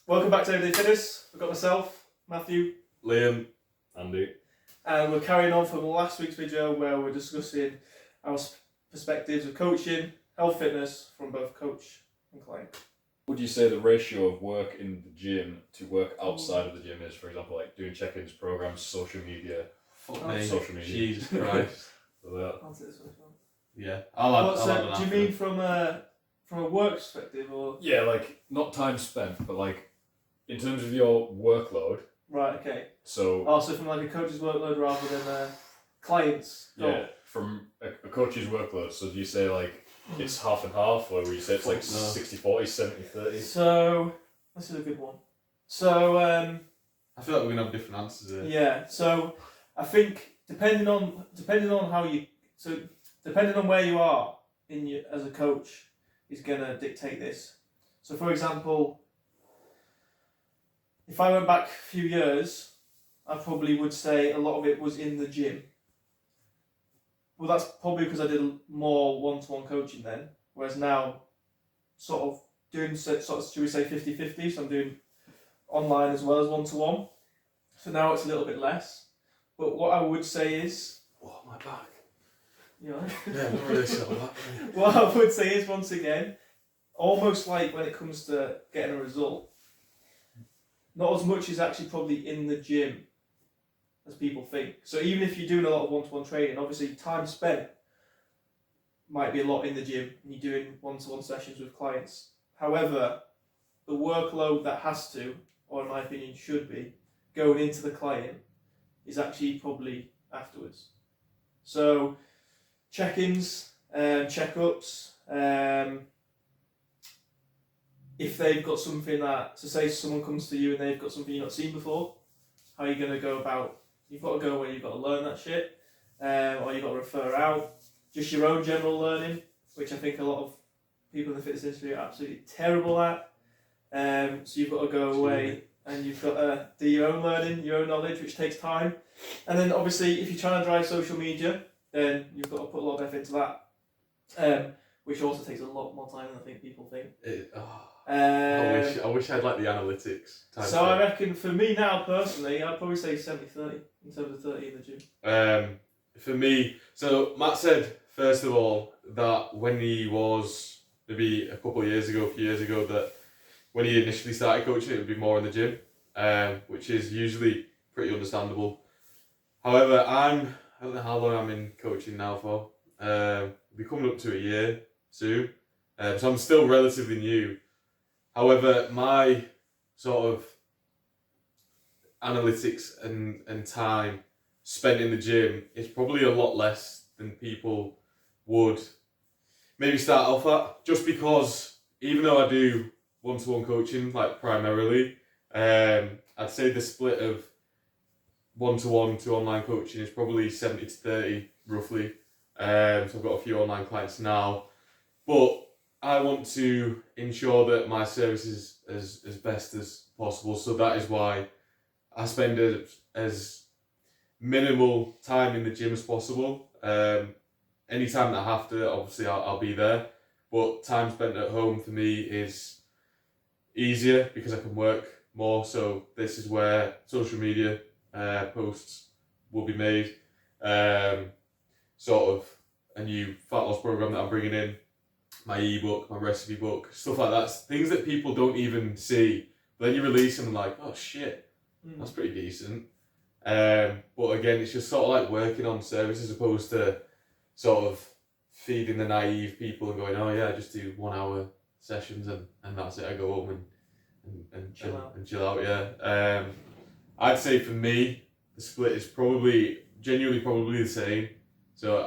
Welcome back to Everyday Fitness. We've got myself, Matthew, Liam, Andy. and we're carrying on from last week's video where we're discussing our perspectives of coaching, health, fitness from both coach and client. Would you say the ratio of work in the gym to work outside of the gym is, for example, like doing check-ins, programs, social media? Fuck me. Social media. Jesus Christ. I'll take this one if you want. Yeah. I'll add So, an do you mean from a work perspective or? Yeah, like not time spent, but like in terms of your workload. Right, okay. So. Also from like a coach's workload rather than a client's goal. Yeah, from a coach's workload. So do you say like it's half and half, or would you say it's like 60-40, 70-30? So, this is a good one. So, I feel like we're gonna have different answers here. yeah, so I think depending on where you are as a coach is gonna dictate this. So for example, if I went back a few years, I probably would say a lot of it was in the gym. Well, that's probably because I did more one-to-one coaching then, whereas now sort of doing should we say 50-50, so I'm doing online as well as one-to-one. So now it's a little bit less. But what I would say is... Oh, my back. You know? Yeah, I'm not really sure about that. What I would say is, once again, almost like when it comes to getting a result, not as much is actually probably in the gym as people think. So even if you're doing a lot of one-to-one training, obviously time spent might be a lot in the gym and you're doing one-to-one sessions with clients. However, the workload that has to, or in my opinion should be, going into the client is actually probably afterwards. So check-ins, check-ups, if they've got something that, so say someone comes to you and they've got something you've not seen before, how are you going to go about, you've got to go where you've got to learn that shit, or you've got to refer out, just your own general learning, which I think a lot of people in the fitness industry are absolutely terrible at, so you've got to go away and you've got to do your own learning, your own knowledge, which takes time, and then obviously if you're trying to drive social media, then you've got to put a lot of effort into that, which also takes a lot more time than I think people think. I wish I had like the analytics. I reckon for me now personally, I'd probably say 70-30 in terms of 30 in the gym. For me, so Matt said first of all that when he was maybe a few years ago, that when he initially started coaching, it would be more in the gym, which is usually pretty understandable. However, I don't know how long I'm in coaching now for. We'll be coming up to a year soon, so I'm still relatively new. However, my sort of analytics and time spent in the gym is probably a lot less than people would maybe start off at, just because even though I do one-to-one coaching like primarily, I'd say the split of one-to-one to online coaching is probably 70-30 roughly. So I've got a few online clients now, but I want to ensure that my service is as best as possible. So that is why I spend as minimal time in the gym as possible. Any time that I have to, obviously I'll be there. But time spent at home for me is easier because I can work more. So this is where social media posts will be made. Sort of a new fat loss program that I'm bringing in, my ebook, my recipe book, stuff like that. Things that people don't even see. But then you release them and like, oh shit, that's pretty decent. But again, it's just sort of like working on service as opposed to sort of feeding the naive people and going, oh yeah, I just do 1 hour sessions and that's it. I go home and chill out. Yeah. I'd say for me, the split is genuinely probably the same. So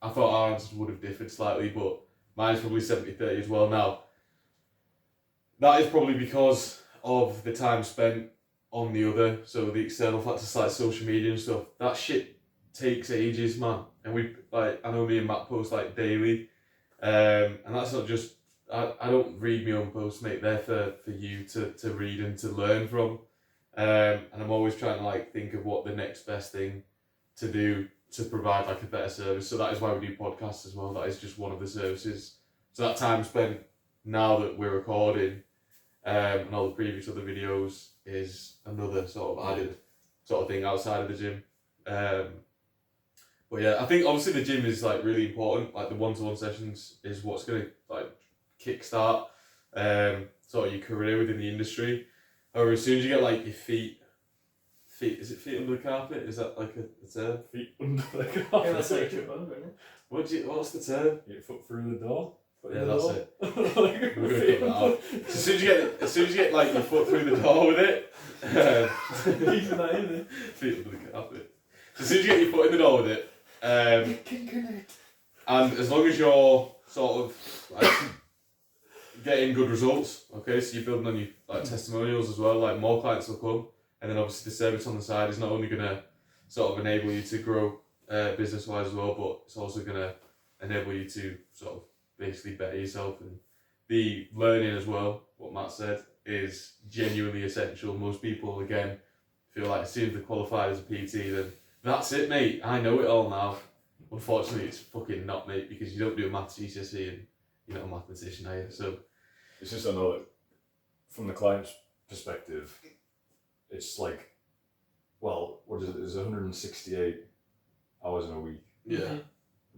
I thought our answers would have differed slightly, but mine's probably 70-30 as well. Now, that is probably because of the time spent on the other, so the external factors like social media and stuff. That shit takes ages, man. And I know me and Matt post like daily, and that's not just, I don't read my own posts, mate. They're for you to read and to learn from. And I'm always trying to like think of what the next best thing to do to provide like a better service. So that is why we do podcasts as well. That is just one of the services. So that time spent now that we're recording, and all the previous other videos is another sort of added sort of thing outside of the gym. But yeah, I think obviously the gym is like really important. Like the one-to-one sessions is what's gonna like kickstart sort of your career within the industry. Or as soon as you get like your feet, is it feet under the carpet? Is that like a term? Feet under the Yeah, carpet. that's like a trip over, isn't it? What's the term? Get your foot through the door. Foot in Yeah, the that's door. it. Like, We're gonna cut that out. So as soon as you get like your foot through the door with it, Keeping that in there. feet under the carpet. So as soon as you get your foot in the door with it, and as long as you're sort of like getting good results, okay, so you're building on your like testimonials as well, like more clients will come, and then obviously the service on the side is not only gonna sort of enable you to grow business wise as well, but it's also gonna enable you to sort of basically better yourself, and the learning as well. What Matt said is genuinely essential. Most people again feel like as soon as they're qualified as a PT, then that's it, mate. I know it all now. Unfortunately, it's fucking not, mate, because you don't do a maths GCSE and you're not a mathematician, are you? So it's just, I know that from the client's perspective, it's like, well, what is it? There's 168 hours in a week. yeah,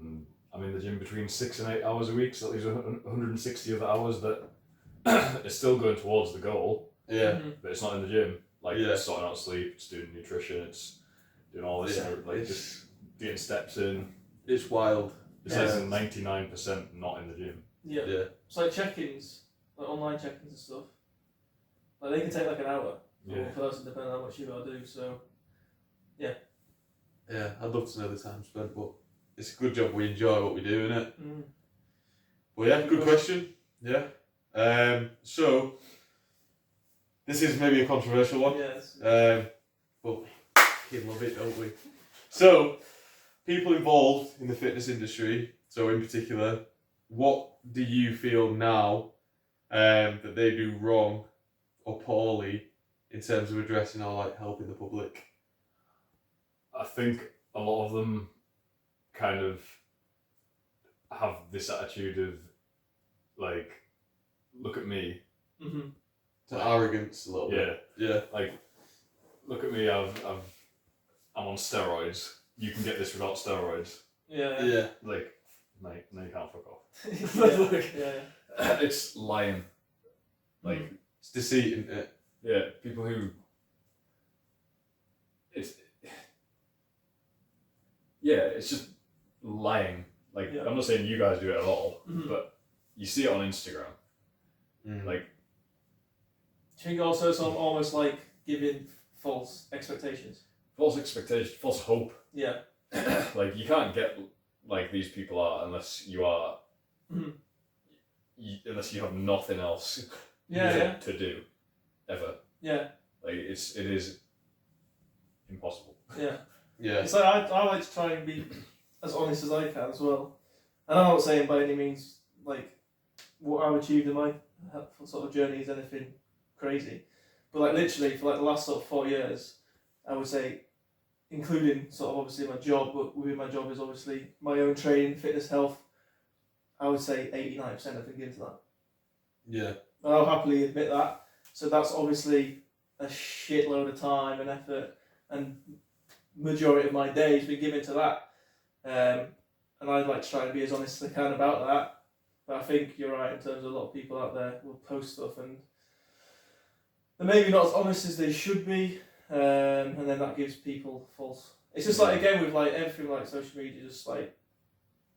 And I'm in the gym between 6 and 8 hours a week, so that leaves 160 other hours that it's still going towards the goal, yeah, but it's not in the gym. Like, Yeah. it's sorting out sleep, it's doing nutrition, it's doing all this, Yeah, like, it's- just getting steps in. it's wild. It's Yeah. like 99% not in the gym. Yeah. Yeah, It's like check-ins, like online check-ins and stuff. Like they can take like an hour for one person, depending on how much you gotta do. So yeah. I'd love to know the time spent, but it's a good job we enjoy what we do, innit? Well, yeah, good question. Yeah. So this is maybe a controversial one. yes. But we love it, don't we? So, people involved in the fitness industry, so in particular, what do you feel now that they do wrong or poorly in terms of addressing or like helping the public? I think a lot of them kind of have this attitude of, like, look at me. Mm-hmm. To arrogance a little bit. Yeah. Like, look at me, I'm on steroids. You can get this without steroids. Yeah. Yeah. Like, mate, no, you can't fuck off. Yeah. It's lying. Like, It's deceit, isn't it? yeah, people who. It's just lying. Like, Yeah. I'm not saying you guys do it at all, Mhm. but you see it on Instagram. Like, Do you think also it's almost like giving false expectations? false expectation, false hope. Yeah. Like, you can't get like these people are unless you are. Mhm. Unless you have nothing else Yeah. to do, ever. Yeah. Like, it is impossible. Yeah. Yeah. It's like I like to try and be as honest as I can as well. And I'm not saying by any means like what I've achieved in my sort of journey is anything crazy, but like literally for like the last sort of 4 years, I would say, including sort of obviously my job, but within my job is obviously my own training, fitness, health. I would say 80-90% have been given to that. Yeah. And I'll happily admit that. So that's obviously a shitload of time and effort, and majority of my day has been given to that. And I'd like to try and be as honest as I can about that. But I think you're right in terms of a lot of people out there will post stuff and they're maybe not as honest as they should be, and then that gives people false. It's just like again with like everything like social media, just like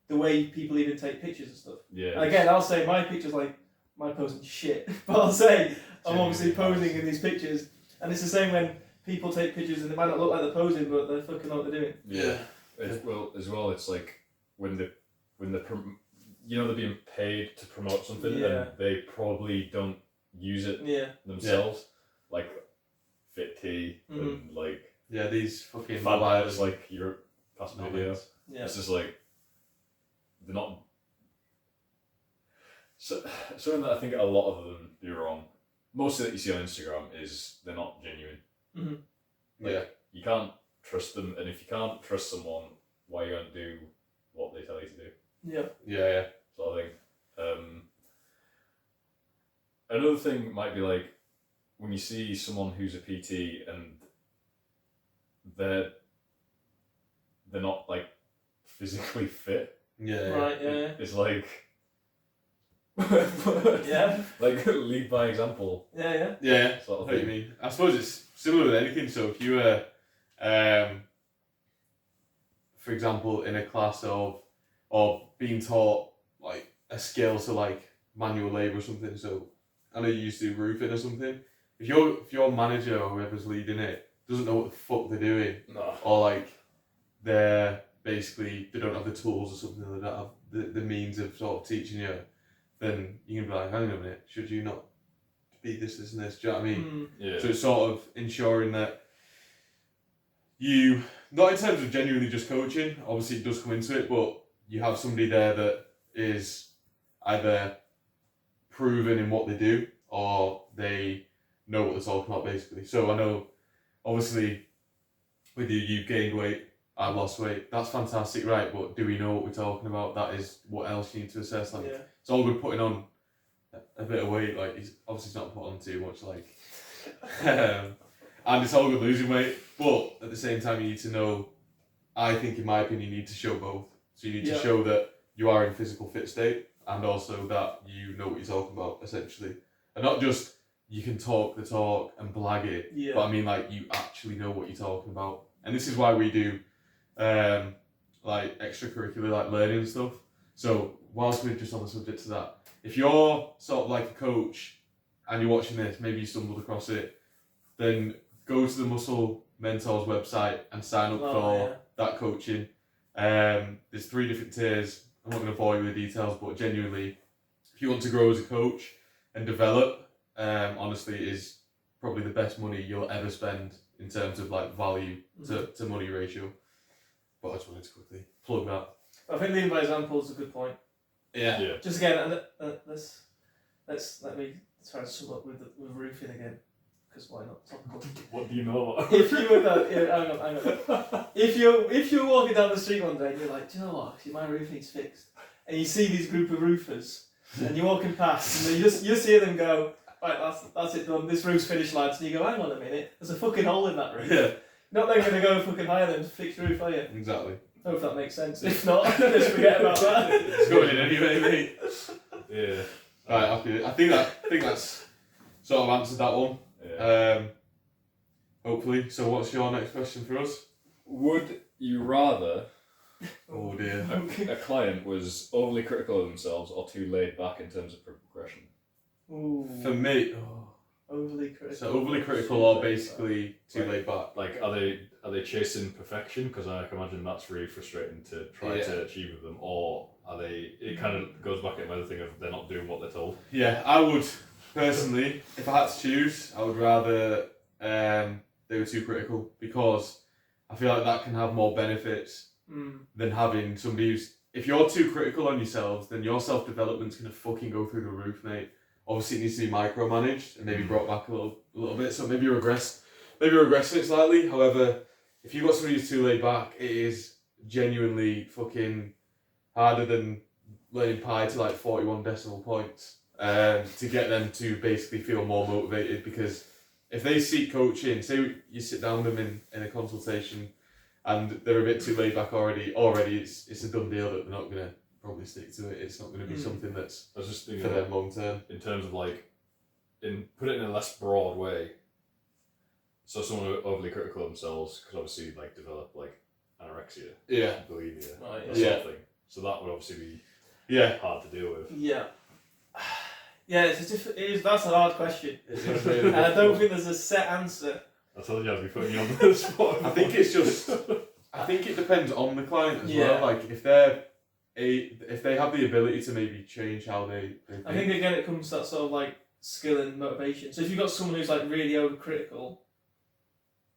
the way people even take pictures and stuff. Yeah. And again, I'll say my pictures like my posing shit, but I'll say I'm obviously Genuinely posing in these pictures, and it's the same when people take pictures and they might not look like they're posing, but they fucking know what they're doing. Yeah. As well, it's like when the they're being paid to promote something Yeah. and they probably don't use it Yeah. themselves, like Fit Tea Mhm. and like Yeah, these fucking fan mobile it's like your past video. Yeah. It's just like they're not. So something that I think a lot of them do wrong. Most of that you see on Instagram is they're not genuine. Mhm. Like, Yeah. you can't trust them, and if you can't trust someone, why are you going to do what they tell you to do? Yeah. Yeah, yeah. Sort of thing. another thing might be like when you see someone who's a PT and they're not like physically fit. Yeah. Right, yeah. It's like Yeah. like lead by example. Yeah. Yeah. Sort of What do you thing. mean? I suppose it's similar with anything. So if you were, for example, in a class of being taught like a skill, so like manual labour or something. So I know you used to do roofing or something. If your manager or whoever's leading it doesn't know what the fuck they're doing, No. or like they don't have the tools or something, they don't have the means of sort of teaching you, then you can be like, hang on a minute, should you not be this and this? Do you know what I mean? Yeah. So it's sort of ensuring that you, not in terms of genuinely just coaching, obviously it does come into it, but you have somebody there that is either proven in what they do or they know what they're talking about basically. So I know obviously with you, you've gained weight, I've lost weight, that's fantastic, right? But do we know what we're talking about? That is what else you need to assess. Like Yeah. it's all good putting on a bit of weight, like he's obviously not put on too much, like and it's all good losing weight, but at the same time you need to know, I think in my opinion you need to show both. So you need to show that you are in physical fit state and also that you know what you're talking about essentially, and not just you can talk the talk and blag it, but I mean like you actually know what you're talking about. And this is why we do like extracurricular like learning and stuff. So whilst we're just on the subject to that, if you're sort of like a coach and you're watching this, maybe you stumbled across it, then go to the Muscle Mentors website and sign up for that coaching. There's 3 different tiers. I'm not going to bore you with the details, but genuinely, if you want to grow as a coach and develop, honestly, it is probably the best money you'll ever spend in terms of like value to money ratio. But I just wanted to quickly plug that. I think leading by example is a good point. Yeah. Just again, let me try to sum up with roofing again, because why not? Topical. What do you know? If you were hang on. If you're walking down the street one day and you're like, do you know what? Actually, my roof needs fixed, and you see these group of roofers, and you're walking past, and you just hear them go, right, that's it done. This roof's finished, lads. And you go, hang on a minute, there's a fucking hole in that roof. Yeah. Not then gonna go fucking hire them to fix your roof, are you? Exactly. I hope that makes sense. If not, just forget about that. It's going in anyway, mate. Yeah. Right, okay. I think that's sort of answered that one. Yeah. Hopefully. So what's your next question for us? Would you rather Oh dear. a client was overly critical of themselves or too laid back in terms of progression? Ooh, For me, overly critical. so overly critical or basically too laid back. Like, are they chasing perfection? Because I can imagine that's really frustrating to try to achieve with them. Or are they? It kind of goes back at another thing of they're not doing what they're told. Yeah, I would personally, if I had to choose, I would rather they were too critical, because I feel like that can have more benefits than having somebody who's. If you're too critical on yourselves, then your self-development's gonna fucking go through the roof, mate. Obviously, it needs to be micromanaged and maybe brought back a little bit. So maybe regress it slightly. However, if you've got somebody who's too laid back, it is genuinely fucking harder than learning pi to like 41 decimal points to get them to basically feel more motivated. Because if they seek coaching, say you sit down with them in a consultation and they're a bit too laid back already it's a done deal that they're not gonna probably stick to it. It's not going to be something that's I was just for thinking them long term. in terms of like, put it in a less broad way. So someone overly critical of themselves could obviously like develop like anorexia, Yeah. bulimia, Right, that yeah. sort of thing. So that would obviously be Yeah. hard to deal with. Yeah. Yeah, that's a hard question. It is really And I don't difficult. think there's a set answer. I told you I'd be putting you on the spot. I think it's just. I think it depends on the client as Yeah. well. Like if they have the ability to maybe change how they think. I think again it comes to that sort of like skill and motivation. So if you've got someone who's like really overcritical,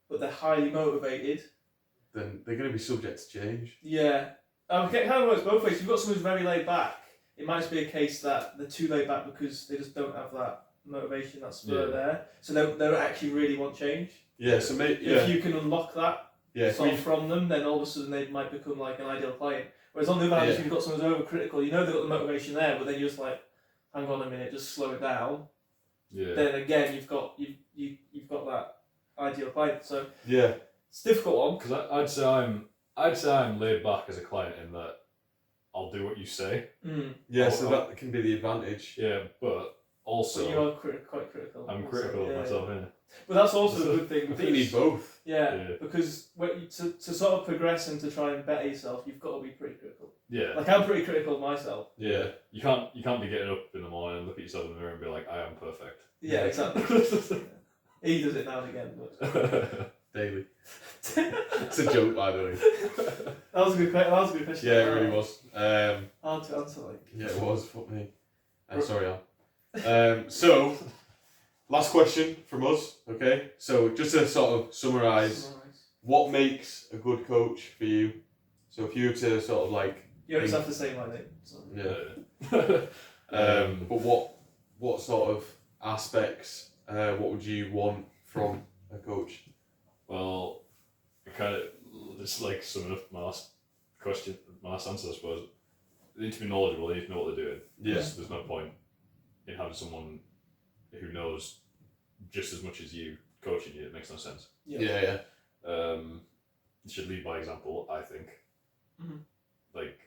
but they're highly motivated, then they're going to be subject to change. yeah. It kind of works both ways. If you've got someone who's very laid back, it might just be a case that they're too laid back because they just don't have that motivation, that spur there. So they don't actually really want change. Yeah. So maybe If you can unlock that yeah. sort of from them, then all of a sudden they might become like an ideal client. Whereas on the other hand, if you've got someone who's overcritical, you know they've got the motivation there, but then you're just like, hang on a minute, just slow it down. Yeah. then again you've got that ideal client. So Yeah. it's a difficult one. Because I'd say I'm laid back as a client in that I'll do what you say. Yeah, so that can be the advantage. Yeah, but also So you are quite critical. I'm also, critical of myself. Yeah. But that's also a good thing. I think you need both. Yeah, because to sort of progress and to try and better yourself, you've got to be pretty critical. Yeah. Like I'm pretty critical of myself. Yeah. You can't be getting up in the morning and look at yourself in the mirror and be like, I am perfect. Yeah, exactly. He does it now and again, but Daily. It's a joke, by the way. that was a good question. Yeah, it really was. Hard to answer, like. Yeah, it was. Fuck me. Sorry, Al. So, last question from us. Okay, so just to sort of summarise, what makes a good coach for you? So if you were to sort of like, you always have to say my name. So. Yeah. But what sort of aspects? What would you want from a coach? Well, it's like summing up my last answer, I suppose. They need to be knowledgeable. They need to know what they're doing. Yeah. There's no point in having someone who knows just as much as you coaching you. It makes no sense. Yeah. You should lead by example, I think. Mm-hmm. Like,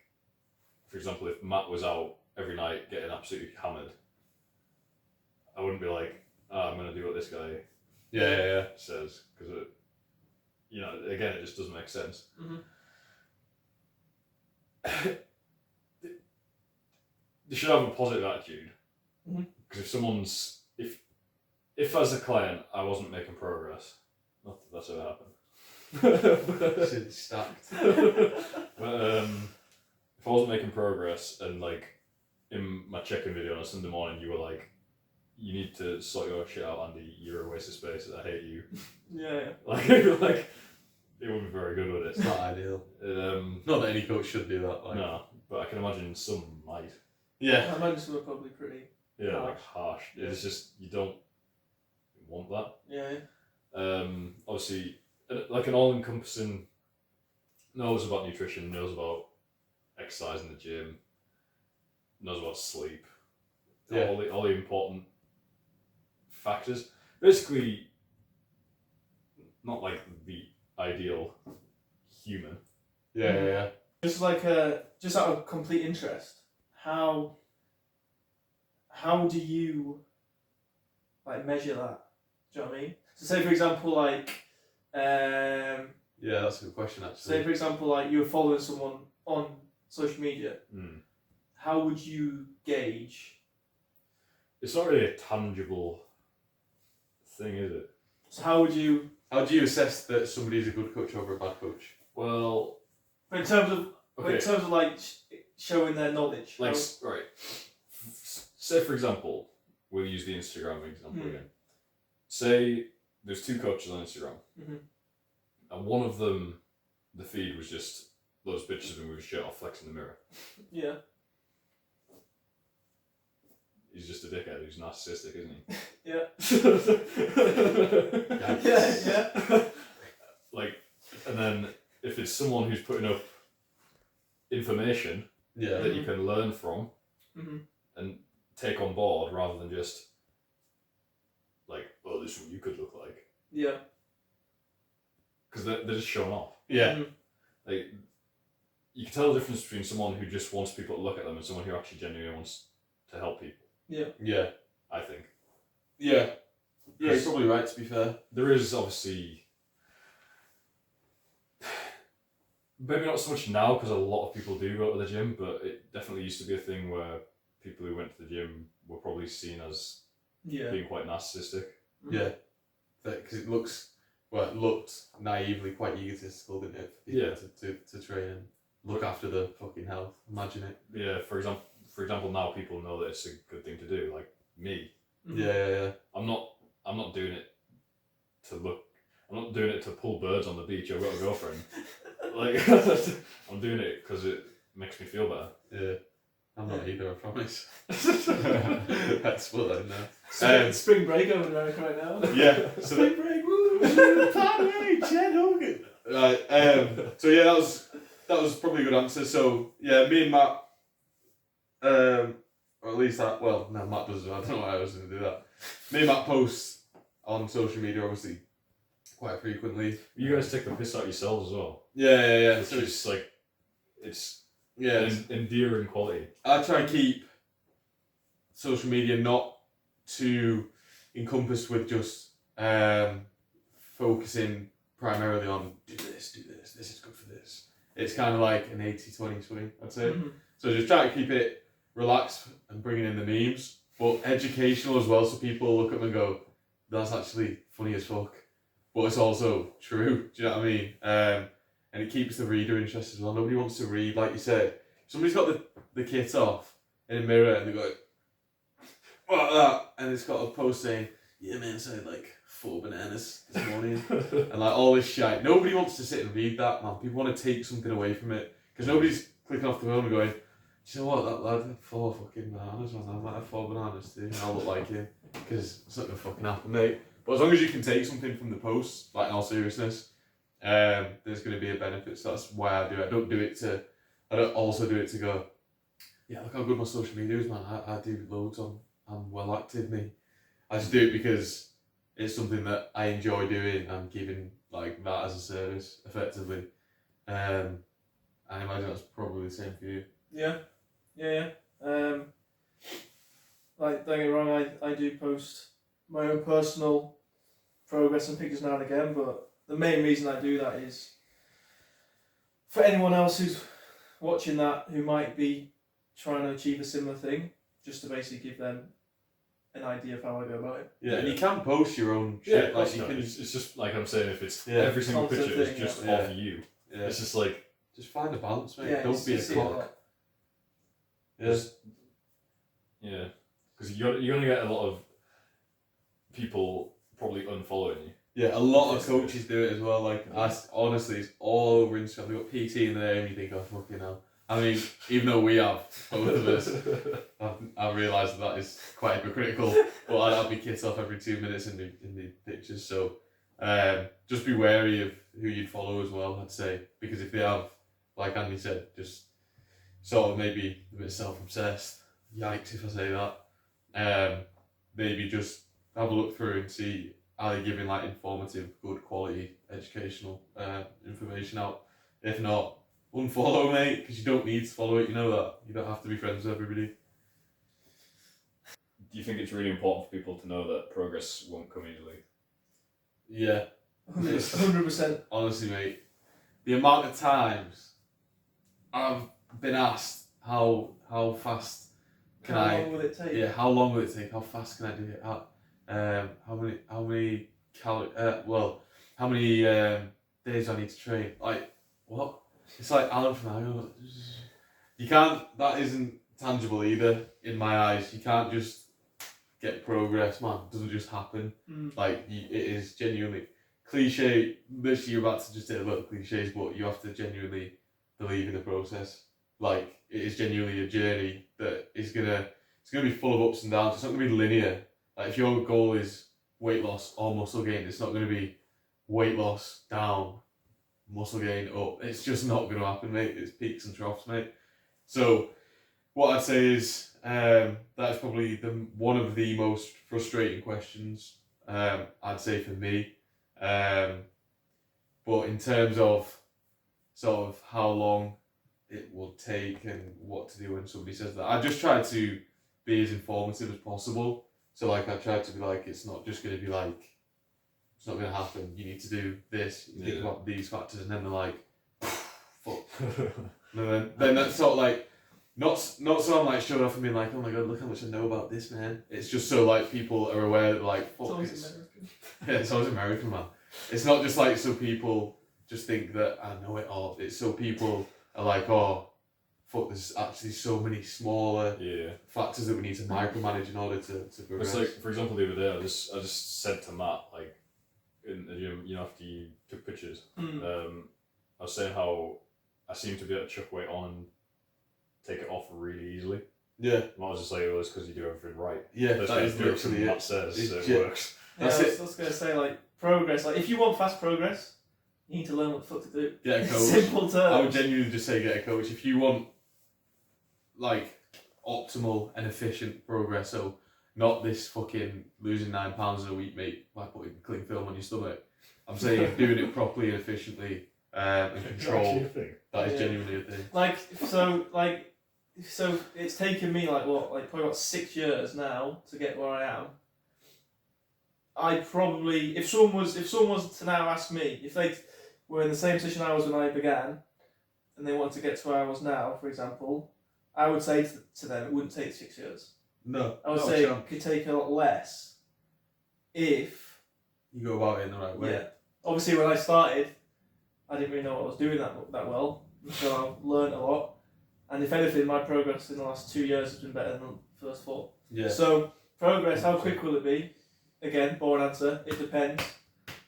for example, if Matt was out every night getting absolutely hammered, I wouldn't be like, I'm going to do what this guy says, because again, it just doesn't make sense. Mm-hmm. They should have a positive attitude, because if as a client I wasn't making progress, not that that's ever happened. It's stacked. But if I wasn't making progress, and like in my check-in video on a Sunday morning, you were like, "You need to sort your shit out, Andy. You're a waste of space. I hate you." Yeah. Like it wouldn't be very good, would it? It's not ideal. Not that any coach should do that. Like. No, but I can imagine some might. Yeah. I imagine some are probably pretty. Yeah, Harsh. like harsh. Yeah. It's just you don't want that. Yeah. Obviously, like an all-encompassing, knows about nutrition, knows about exercise in the gym, knows about sleep, all the important factors. Basically, not like the ideal human. Yeah. Just like just out of complete interest, how do you like measure that? Do you know what I mean? So say for example like Yeah, that's a good question actually. say for example like you were following someone on social media. How would you gauge? It's not really a tangible thing, is it? So how do you assess that somebody's a good coach over a bad coach? Well, but in terms of like showing their knowledge, like right. Say for example, we'll use the Instagram example again. Say there's two coaches on Instagram, and one of them, the feed was just those pictures of him with his shirt off flexing in the mirror. Yeah. He's just a dickhead who's narcissistic, isn't he? Yeah. Yeah. Like, and then if it's someone who's putting up information that you can learn from and take on board rather than just like, oh, this is what you could look like. Yeah. Because they're just showing off. Yeah. Like, you can tell the difference between someone who just wants people to look at them and someone who actually genuinely wants to help people. Yeah. I think. Yeah, you're probably right, to be fair. There is obviously, maybe not so much now because a lot of people do go to the gym, but it definitely used to be a thing where people who went to the gym were probably seen as being quite narcissistic. Yeah, because it looked naively quite egotistical, didn't it? For people to train and look after the fucking health. Imagine it. Yeah, for example, now people know that it's a good thing to do. Like me. Yeah. I'm not doing it to look. I'm not doing it to pull birds on the beach. I've got a girlfriend. Like I'm doing it because it makes me feel better. Yeah. I'm not either, I promise. That's what I know. Spring break over in America right now. Yeah. So Spring break, woo! Party, Chad Hogan. Right. So yeah, that was probably a good answer. So yeah, me and Matt or at least that. Well, no, Matt does. I don't know why I was going to do that. Me and Matt post on social media, obviously, quite frequently. You guys take the piss out yourselves as well. Yeah. Which is like, it's it's endearing quality. I try and keep social media not too encompassed with just focusing primarily on do this, this is good for this. It's kind of like an 80-20 swing, I'd say. Mm-hmm. So just try to keep it relaxed and bringing in the memes, but educational as well, so people look at them and go, that's actually funny as fuck. But it's also true, do you know what I mean? And it keeps the reader interested as well. Nobody wants to read, like you said. Somebody's got the kit off in a mirror and they go, like that, and it's got a post saying, yeah man, so I had like 4 bananas this morning, and like all this shit. Nobody wants to sit and read that, man. People want to take something away from it, because nobody's clicking off the phone and going, do you know what, that lad had 4 fucking bananas, man. I might have 4 bananas too, and I'll look like him, because it's not going to fucking happen, mate. But as long as you can take something from the post, like in all seriousness, there's going to be a benefit. So that's why I do it. I don't also do it to go, yeah, look how good my social media is, man. I do loads on, I'm well active, me. I just do it because it's something that I enjoy doing and giving like that as a service, effectively. I imagine that's probably the same for you. Yeah. Like, don't get me wrong, I do post my own personal progress and pictures now and again, but the main reason I do that is for anyone else who's watching that who might be trying to achieve a similar thing, just to basically give them an idea of how I go about it. Yeah, and you can post your own shit. Like you can. It's just like I'm saying, if it's every single Content picture thing, is just yeah. of you, it's just like, just find a balance, mate. Yeah, Don't be a cock. Yeah, because you're gonna get a lot of people probably unfollowing you. Yeah, a lot of coaches do it as well. Like, honestly, it's all over Instagram. They've got PT in there, and you think, oh, fucking hell. I mean, even though we have, both of us, I've realised that is quite hypocritical, but I'll be kicked off every 2 minutes in the pictures. So just be wary of who you'd follow as well, I'd say. Because if they have, like Andy said, just sort of maybe a bit self-obsessed, yikes if I say that, maybe just have a look through and see, are they giving like informative, good quality, educational information out? If not, unfollow, mate, because you don't need to follow it. You know that. You don't have to be friends with everybody. Do you think it's really important for people to know that progress won't come easily? Yeah. 100%. Honestly, mate, the amount of times I've been asked how fast can How long will it take? Yeah, how long will it take? How fast can I do it? How many how many days do I need to train? Like, what? It's like Alan from Ireland. You can't, that isn't tangible either in my eyes. You can't just get progress, man. It doesn't just happen. Like, it is genuinely cliche. Literally, you're about to just say a lot of cliches, but you have to genuinely believe in the process. Like, it is genuinely a journey that is it's gonna be full of ups and downs. It's not gonna be linear. Like, if your goal is weight loss or muscle gain, it's not gonna be weight loss down, muscle gain up. It's just not going to happen, mate. It's peaks and troughs, mate. So what I'd say is that's probably one of the most frustrating questions, I'd say, for me. But in terms of sort of how long it will take and what to do when somebody says that, I just try to be as informative as possible. So like, I try to be like, it's not just going to be like, it's not going to happen, you need to do this, think about these factors, and then they're like, fuck. And then that's sort of like, not so I'm like showing off and being like, oh my god, look how much I know about this, man. It's just so like people are aware that like, fuck, It's American. Yeah, it's always American, man. It's not just like so people just think that I know it all. It's so people are like, oh, fuck, there's actually so many smaller factors that we need to micromanage in order to progress. It's like, for example, the other day, I just said to Matt, like, in the gym, you know, after you took pictures, I was saying how I seem to be able to chuck weight on and take it off really easily. Yeah. And I was just like, it's because you do everything right. Yeah, that is literally Matt says, so it works. Yeah, I was going to say, like, progress. Like, if you want fast progress, you need to learn what the fuck to do. Get a coach. Simple terms. I would genuinely just say get a coach. If you want, like, optimal and efficient progress. So not this fucking losing £9 in a week, mate, by putting cling film on your stomach. I'm saying doing it properly and efficiently and control. That is genuinely a thing. So it's taken me probably about 6 years now to get where I am. I probably, if someone was to now ask me if they were in the same position I was when I began, and they wanted to get to where I was now, for example, I would say to them it wouldn't take 6 years. No, I would say it could take a lot less if you go about it in the right way. Yeah. Obviously, when I started, I didn't really know what I was doing that well, so I've learned a lot. And if anything, my progress in the last 2 years has been better than the first 4. Yeah. So progress, how quick will it be? Again, boring answer. It depends.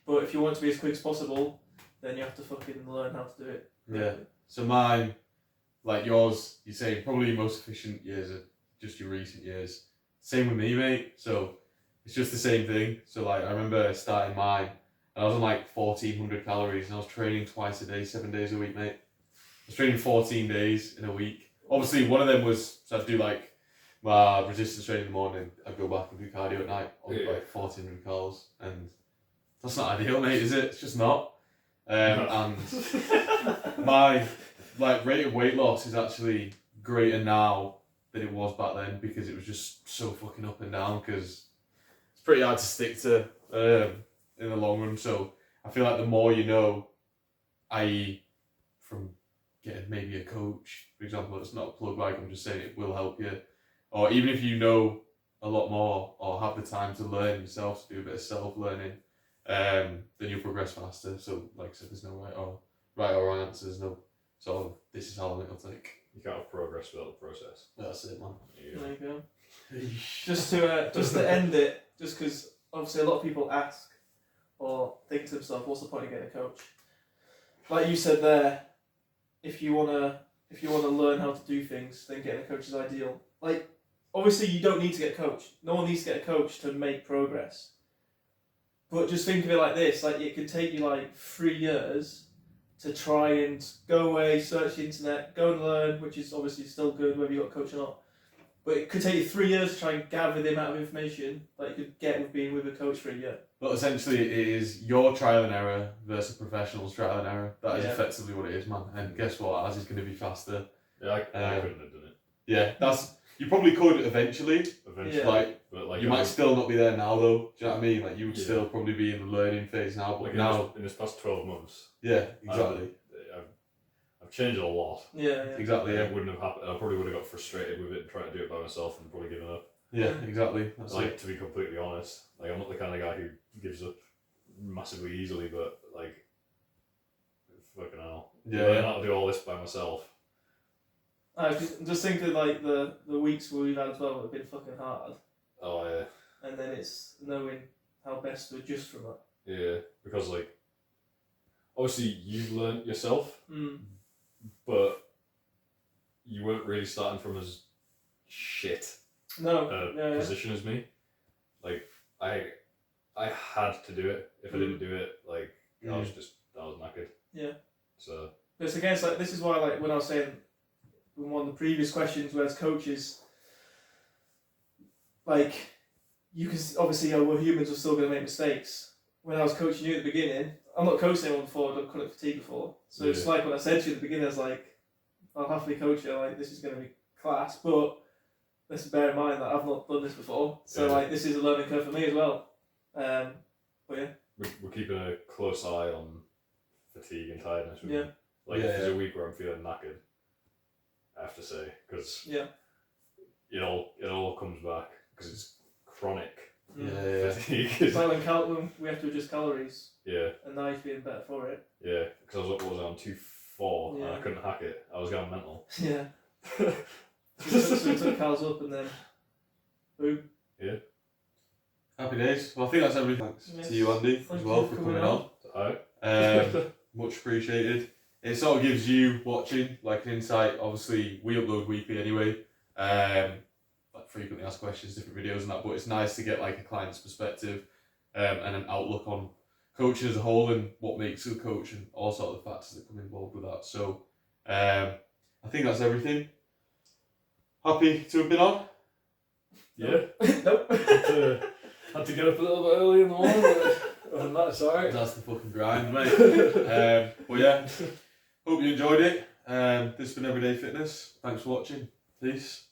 But if you want to be as quick as possible, then you have to fucking learn how to do it. Yeah. So mine, like yours, you're saying probably your most efficient years are just your recent years. Same with me, mate. So it's just the same thing. So like I remember starting mine, and I was on like 1,400 calories, and I was training twice a day, 7 days a week, mate. I was training 14 days in a week. Obviously, one of them was, so I'd do like my resistance training in the morning, I'd go back and do cardio at night on like 1,400 calories, and that's not ideal, mate, is it? It's just not. And my rate of weight loss is actually greater now than it was back then, because it was just so fucking up and down, because it's pretty hard to stick to in the long run. So I feel like the more you know, i.e. from getting maybe a coach, for example, it's not a plug, like I'm just saying it will help you, or even if you know a lot more or have the time to learn yourself, to do a bit of self-learning, then you'll progress faster. So like I said, there's no right or wrong answers, no sort of this is how long it'll take. You can't have progress without the process. That's it, man. There you go. just to end it, just because obviously a lot of people ask or think to themselves, what's the point of getting a coach? Like you said there, if you wanna learn how to do things, then getting a coach is ideal. Like, obviously you don't need to get a coach. No one needs to get a coach to make progress. But just think of it like this, like it could take you like 3 years to try and go away, search the internet, go and learn, which is obviously still good whether you got a coach or not. But it could take you 3 years to try and gather the amount of information that you could get with being with a coach for a year. But essentially it is your trial and error versus professional's trial and error. That is effectively what it is, man. And guess what? Ours is going to be faster. Yeah, I couldn't have done it. Yeah, you probably could eventually. Yeah. But you might still not be there now, though. Do you know what I mean? Like you would still probably be in the learning phase now. But now, in this past 12 months. Yeah, exactly. I've changed a lot. Yeah. Exactly. It wouldn't have happened. I probably would have got frustrated with it and tried to do it by myself and probably given up. Yeah, exactly. That's to be completely honest, I'm not the kind of guy who gives up massively easily, but fucking hell. I have to do all this by myself. Just think of the weeks where we've had as well have been fucking hard. Oh yeah. And then it's knowing how best to adjust from that. Yeah, because obviously you've learnt yourself, but you weren't really starting from as shit position as me. I had to do it. If I didn't do it, I was knackered. Yeah. So. But it's against this is why when I was saying in one of the previous questions, where as coaches, you can obviously we're humans, we're still going to make mistakes. When I was coaching you at the beginning, I'm not coaching anyone before, I've done chronic fatigue before. So it's like when I said to you at the beginning, I was like, I'll happily coach you, this is going to be class, but let's bear in mind that I've not done this before. So this is a learning curve for me as well. But yeah. We're keeping a close eye on fatigue and tiredness. If there's a week where I'm feeling knackered, I have to say, because it all comes back, because it's chronic. Fatigue. It's like when we have to adjust calories. Yeah. And now you're feeling better for it. Yeah, because I was on 2.4 and I couldn't hack it. I was going mental. Yeah. so we took calories up and then boom. Yeah. Happy days. Well, I think that's everything. Thanks to you, Andy, as well, for coming on. Much appreciated. It sort of gives you watching an insight. Obviously, we upload weekly anyway. Frequently asked questions, different videos and that, but it's nice to get a client's perspective and an outlook on coaching as a whole and what makes a coach and all sorts of factors that come involved with that. So I think that's everything. Happy to have been on? Yeah. Nope. Had to get up a little bit early in the morning, but other than that, it's alright. That's the fucking grind, mate. But yeah, hope you enjoyed it. This has been Everyday Fitness. Thanks for watching. Peace.